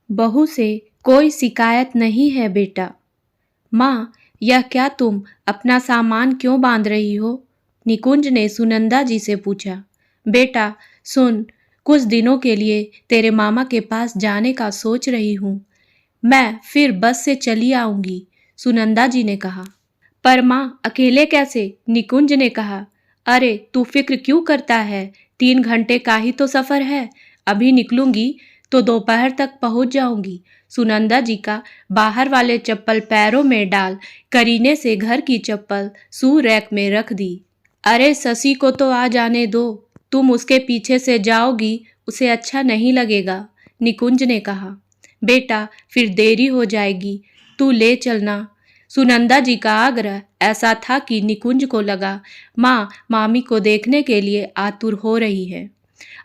बहू से कोई शिकायत नहीं है बेटा। माँ, यह क्या तुम अपना सामान क्यों बांध रही हो? निकुंज ने सुनंदा जी से पूछा। बेटा सुन, कुछ दिनों के लिए तेरे मामा के पास जाने का सोच रही हूँ। मैं फिर बस से चली आऊंगी, सुनंदा जी ने कहा। पर माँ, अकेले कैसे? निकुंज ने कहा। अरे तू फिक्र क्यों करता है? 3 घंटे का ही तो सफर है। अभी निकलूंगी तो दोपहर तक पहुंच जाऊंगी। सुनंदा जी का बाहर वाले चप्पल पैरों में डाल करीने से घर की चप्पल शू रैक में रख दी। अरे शशि को तो आ जाने दो, तुम उसके पीछे से जाओगी, उसे अच्छा नहीं लगेगा, निकुंज ने कहा। बेटा फिर देरी हो जाएगी, तू ले चलना। सुनंदा जी का आग्रह ऐसा था कि निकुंज को लगा माँ मामी को देखने के लिए आतुर हो रही है।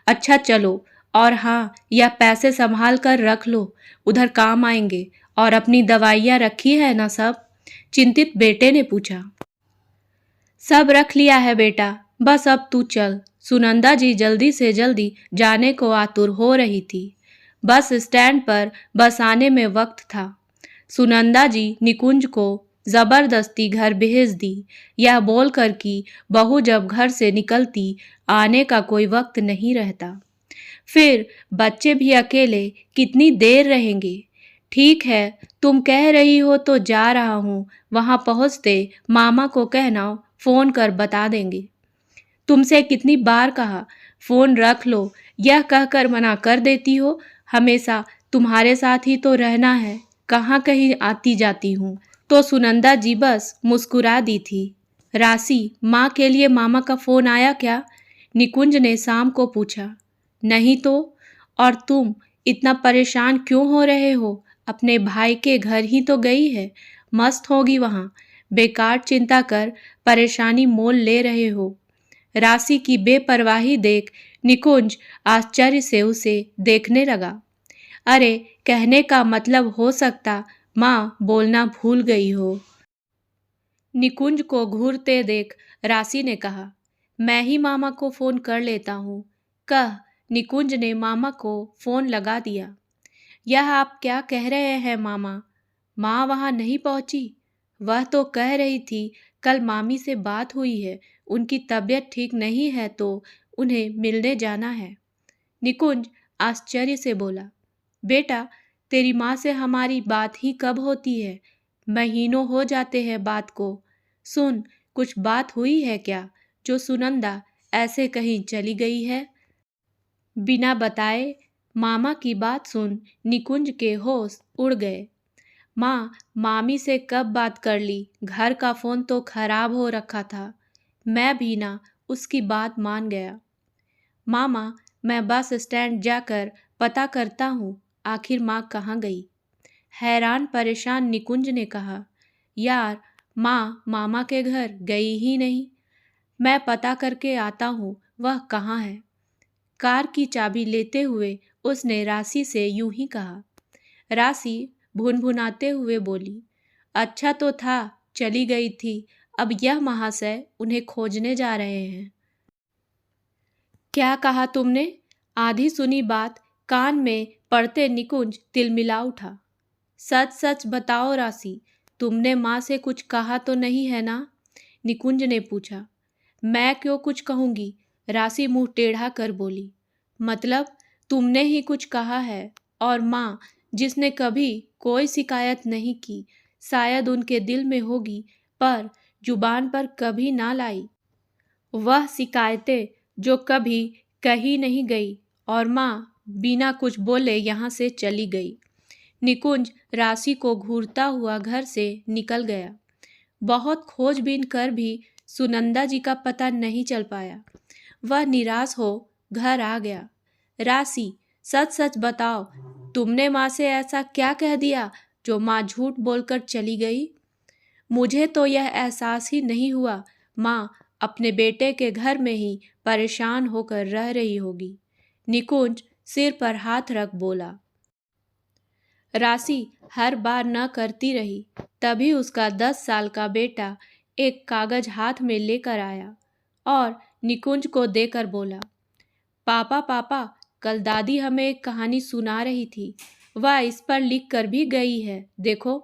अच्छा चलो, और हाँ, यह पैसे संभाल कर रख लो, उधर काम आएंगे। और अपनी दवाइयाँ रखी है ना सब? चिंतित बेटे ने पूछा। सब रख लिया है बेटा, बस अब तू चल। सुनंदा जी जल्दी से जल्दी जाने को आतुर हो रही थी। बस स्टैंड पर बस आने में वक्त था। सुनंदा जी निकुंज को जबरदस्ती घर भेज दी, यह बोलकर कि बहू जब घर से निकलती आने का कोई वक्त नहीं रहता। फिर बच्चे भी अकेले कितनी देर रहेंगे? ठीक है, तुम कह रही हो तो जा रहा हूँ, वहां पहुंचते मामा को कहना फोन कर बता देंगे। तुमसे कितनी बार कहा फोन रख लो, यह कहकर मना कर देती हो। हमेशा तुम्हारे साथ ही तो रहना है, कहाँ कहीं आती जाती हूँ। तो सुनंदा जी बस मुस्कुरा दी थी। राशि, माँ के लिए मामा का फोन आया क्या? निकुंज ने शाम को पूछा। नहीं तो, और तुम इतना परेशान क्यों हो रहे हो? अपने भाई के घर ही तो गई है, मस्त होगी वहां। बेकार चिंता कर परेशानी मोल ले रहे हो। राशि की बेपरवाही देख निकुंज आश्चर्य से उसे देखने लगा। अरे कहने का मतलब हो सकता माँ बोलना भूल गई हो। निकुंज को घूरते देख राशि ने कहा। मैं ही मामा को फोन कर लेता हूँ, कह निकुंज ने मामा को फोन लगा दिया। यह आप क्या कह रहे हैं मामा? माँ वहाँ नहीं पहुँची? वह तो कह रही थी कल मामी से बात हुई है, उनकी तबीयत ठीक नहीं है तो उन्हें मिलने जाना है। निकुंज आश्चर्य से बोला। बेटा तेरी माँ से हमारी बात ही कब होती है? महीनों हो जाते हैं बात को। सुन, कुछ बात हुई है क्या जो सुनंदा ऐसे कहीं चली गई है? बिना बताए मामा की बात सुन निकुंज के होश उड़ गए। माँ, मामी से कब बात कर ली? घर का फ़ोन तो खराब हो रखा था। मैं भी ना उसकी बात मान गया। मामा, मैं बस स्टैंड जाकर पता करता हूँ, आखिर माँ कहाँ गई? हैरान परेशान निकुंज ने कहा। यार, माँ मामा के घर गई ही नहीं। मैं पता करके आता हूँ, वह कहाँ है? कार की चाबी लेते हुए उसने राशि से यूं ही कहा। राशि भुनभुनाते हुए बोली। अच्छा तो था, चली गई थी, अब यह महाशय उन्हें खोजने जा रहे हैं। क्या कहा तुमने? आधी सुनी बात कान में पड़ते निकुंज तिलमिला उठा। सच सच बताओ राशि, तुमने माँ से कुछ कहा तो नहीं है ना? निकुंज ने पूछा। मैं क्यों कुछ कहूँगी? राशि मुंह टेढ़ा कर बोली। मतलब तुमने ही कुछ कहा है, और माँ जिसने कभी कोई शिकायत नहीं की, शायद उनके दिल में होगी पर जुबान पर कभी ना लाई। वह शिकायतें जो कभी कही नहीं गई, और माँ बिना कुछ बोले यहाँ से चली गई। निकुंज राशि को घूरता हुआ घर से निकल गया। बहुत खोजबीन कर भी सुनंदा जी का पता नहीं चल पाया। वह निराश हो घर आ गया। राशि, सच सच बताओ, तुमने माँ से ऐसा क्या कह दिया जो माँ झूठ बोलकर चली गई? मुझे तो यह एहसास ही नहीं हुआ माँ अपने बेटे के घर में ही परेशान होकर रह रही होगी। निकुंज सिर पर हाथ रख बोला। राशि हर बार न करती रही, तभी उसका 10 साल का बेटा एक कागज हाथ में लेकर आया और निकुंज को देकर बोला। पापा पापा, कल दादी हमें एक कहानी सुना रही थी। वह इस पर लिख कर भी गई है, देखो।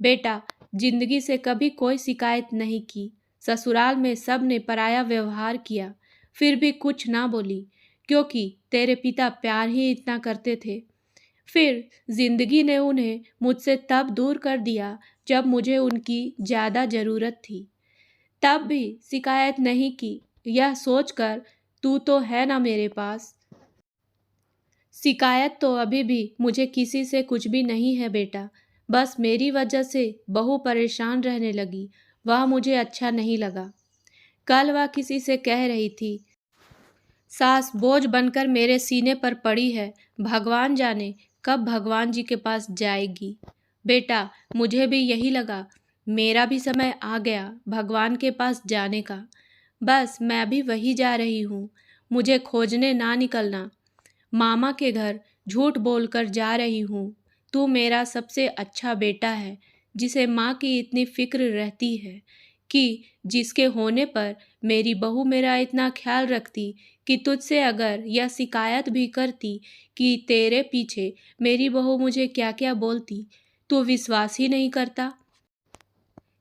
बेटा, जिंदगी से कभी कोई शिकायत नहीं की। ससुराल में सब ने पराया व्यवहार किया, फिर भी कुछ ना बोली, क्योंकि तेरे पिता प्यार ही इतना करते थे। फिर जिंदगी ने उन्हें मुझसे तब दूर कर दिया जब मुझे उनकी ज़्यादा ज़रूरत थी। तब भी शिकायत नहीं की, यह सोचकर तू तो है ना मेरे पास। शिकायत तो अभी भी मुझे किसी से कुछ भी नहीं है बेटा। बस मेरी वजह से बहू परेशान रहने लगी, वह मुझे अच्छा नहीं लगा। कल वह किसी से कह रही थी, सास बोझ बनकर मेरे सीने पर पड़ी है, भगवान जाने कब भगवान जी के पास जाएगी। बेटा, मुझे भी यही लगा, मेरा भी समय आ गया भगवान के पास जाने का। बस मैं भी वही जा रही हूँ, मुझे खोजने ना निकलना। मामा के घर झूठ बोलकर जा रही हूँ। तू मेरा सबसे अच्छा बेटा है, जिसे माँ की इतनी फिक्र रहती है, कि जिसके होने पर मेरी बहू मेरा इतना ख्याल रखती कि तुझसे अगर यह शिकायत भी करती कि तेरे पीछे मेरी बहू मुझे क्या क्या बोलती, तू विश्वास ही नहीं करता।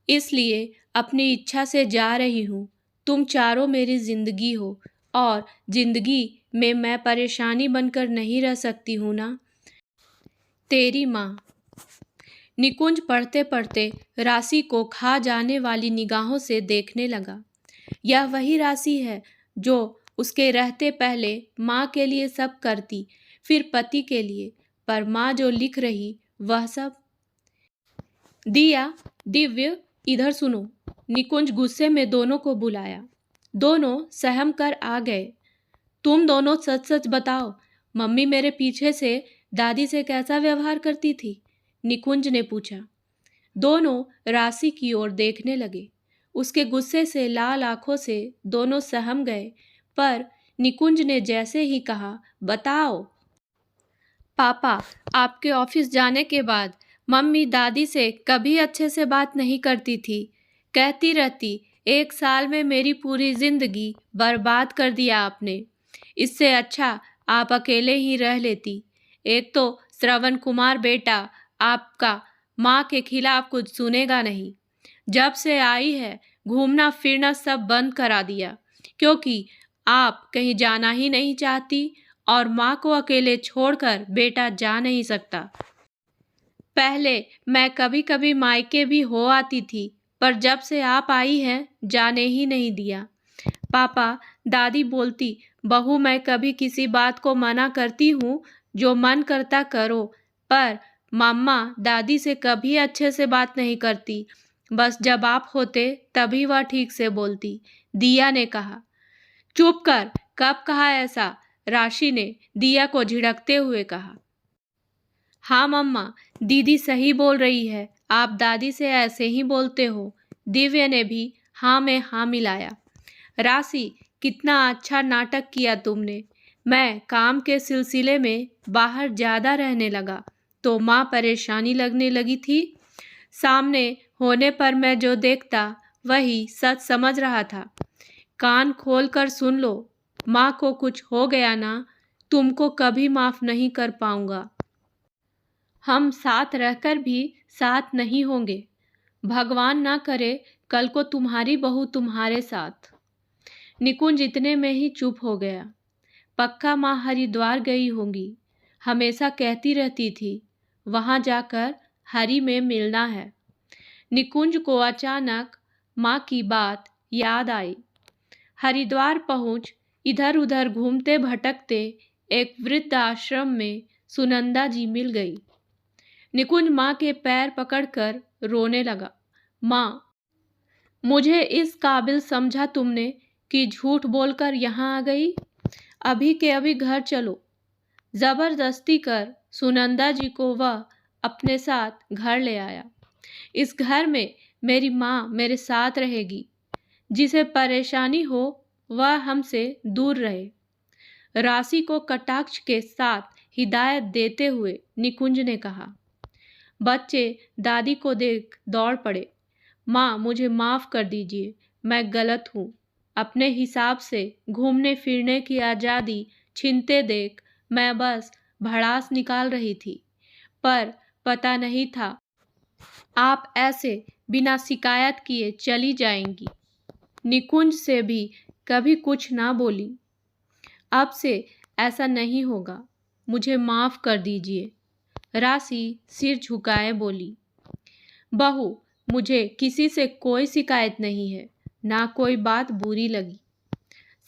इसलिए अपनी इच्छा से जा रही हूँ। तुम चारों मेरी जिंदगी हो, और जिंदगी में मैं परेशानी बनकर नहीं रह सकती हूँ ना। तेरी माँ। निकुंज पढ़ते पढ़ते राशि को खा जाने वाली निगाहों से देखने लगा। यह वही राशि है जो उसके रहते पहले माँ के लिए सब करती, फिर पति के लिए, पर माँ जो लिख रही वह सब। दिया, दिव्य, इधर सुनो। निकुंज गुस्से में दोनों को बुलाया। दोनों सहम कर आ गए। तुम दोनों सच सच बताओ, मम्मी मेरे पीछे से दादी से कैसा व्यवहार करती थी? निकुंज ने पूछा। दोनों राशि की ओर देखने लगे। उसके गुस्से से लाल आंखों से दोनों सहम गए, पर निकुंज ने जैसे ही कहा, बताओ। पापा, आपके ऑफिस जाने के बाद मम्मी दादी से कभी अच्छे से बात नहीं करती थी। कहती रहती, 1 साल में मेरी पूरी जिंदगी बर्बाद कर दिया आपने। इससे अच्छा आप अकेले ही रह लेती। एक तो श्रवण कुमार बेटा आपका माँ के खिलाफ कुछ सुनेगा नहीं। जब से आई है घूमना फिरना सब बंद करा दिया, क्योंकि आप कहीं जाना ही नहीं चाहती, और माँ को अकेले छोड़कर बेटा जा नहीं सकता। पहले मैं कभी कभी मायके भी हो आती थी, पर जब से आप आई हैं जाने ही नहीं दिया। पापा, दादी बोलती, बहू मैं कभी किसी बात को मना करती हूँ, जो मन करता करो, पर मम्मा दादी से कभी अच्छे से बात नहीं करती। बस जब आप होते तभी वह ठीक से बोलती। दिया ने कहा। चुप कर, कब कहा ऐसा? राशि ने दिया को झिड़कते हुए कहा। हाँ मम्मा, दीदी सही बोल रही है, आप दादी से ऐसे ही बोलते हो। दिव्य ने भी हाँ में हाँ मिलाया। राशि, कितना अच्छा नाटक किया तुमने। मैं काम के सिलसिले में बाहर ज़्यादा रहने लगा तो माँ परेशानी लगने लगी थी। सामने होने पर मैं जो देखता वही सच समझ रहा था। कान खोल कर सुन लो, माँ को कुछ हो गया ना, तुमको कभी माफ़ नहीं कर पाऊंगा। हम साथ रहकर भी साथ नहीं होंगे। भगवान ना करे कल को तुम्हारी बहू तुम्हारे साथ। निकुंज इतने में ही चुप हो गया। पक्का माँ हरिद्वार गई होंगी, हमेशा कहती रहती थी, वहाँ जाकर हरि में मिलना है। निकुंज को अचानक माँ की बात याद आई। हरिद्वार पहुँच इधर उधर घूमते भटकते एक वृद्ध आश्रम में सुनंदा जी मिल गई। निकुंज माँ के पैर पकड़कर रोने लगा। माँ, मुझे इस काबिल समझा तुमने कि झूठ बोलकर यहाँ आ गई? अभी के अभी घर चलो। जबरदस्ती कर सुनंदा जी को वह अपने साथ घर ले आया। इस घर में मेरी माँ मेरे साथ रहेगी। जिसे परेशानी हो वह हमसे दूर रहे। राशि को कटाक्ष के साथ हिदायत देते हुए निकुंज ने कहा। बच्चे दादी को देख दौड़ पड़े। माँ, मुझे माफ़ कर दीजिए, मैं गलत हूँ। अपने हिसाब से घूमने फिरने की आज़ादी छीनते देख मैं बस भड़ास निकाल रही थी। पर पता नहीं था आप ऐसे बिना शिकायत किए चली जाएंगी। निकुंज से भी कभी कुछ ना बोली। अब से ऐसा नहीं होगा, मुझे माफ कर दीजिए। राशि सिर झुकाए बोली। बहू, मुझे किसी से कोई शिकायत नहीं है, ना कोई बात बुरी लगी।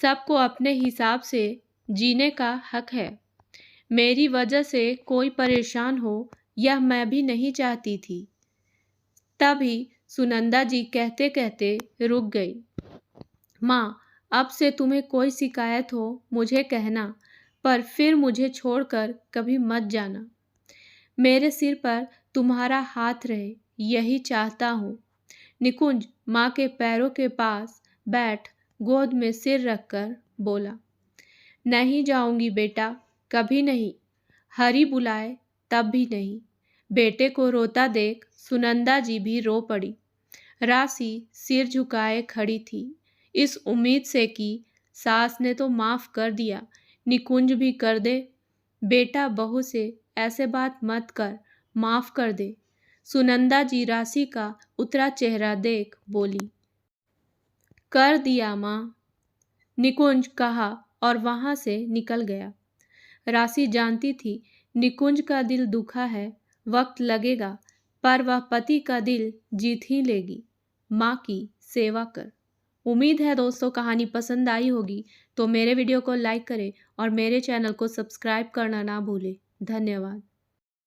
सबको अपने हिसाब से जीने का हक है। मेरी वजह से कोई परेशान हो यह मैं भी नहीं चाहती थी। तभी सुनंदा जी कहते कहते रुक गई। माँ, अब से तुम्हें कोई शिकायत हो मुझे कहना, पर फिर मुझे छोड़कर कभी मत जाना। मेरे सिर पर तुम्हारा हाथ रहे, यही चाहता हूँ। निकुंज माँ के पैरों के पास बैठ गोद में सिर रखकर बोला। नहीं जाऊंगी बेटा, कभी नहीं। हरी बुलाए तब भी नहीं। बेटे को रोता देख सुनंदा जी भी रो पड़ी। राशि सिर झुकाए खड़ी थी, इस उम्मीद से कि सास ने तो माफ कर दिया, निकुंज भी कर दे। बेटा बहू से ऐसे बात मत कर, माफ कर दे। सुनंदा जी राशि का उतरा चेहरा देख बोली। कर दिया माँ, निकुंज कहा और वहां से निकल गया। राशि जानती थी निकुंज का दिल दुखा है, वक्त लगेगा, पर वह पति का दिल जीत ही लेगी। माँ की सेवा कर। उम्मीद है दोस्तों कहानी पसंद आई होगी, तो मेरे वीडियो को लाइक करें और मेरे चैनल को सब्सक्राइब करना ना भूलें। धन्यवाद।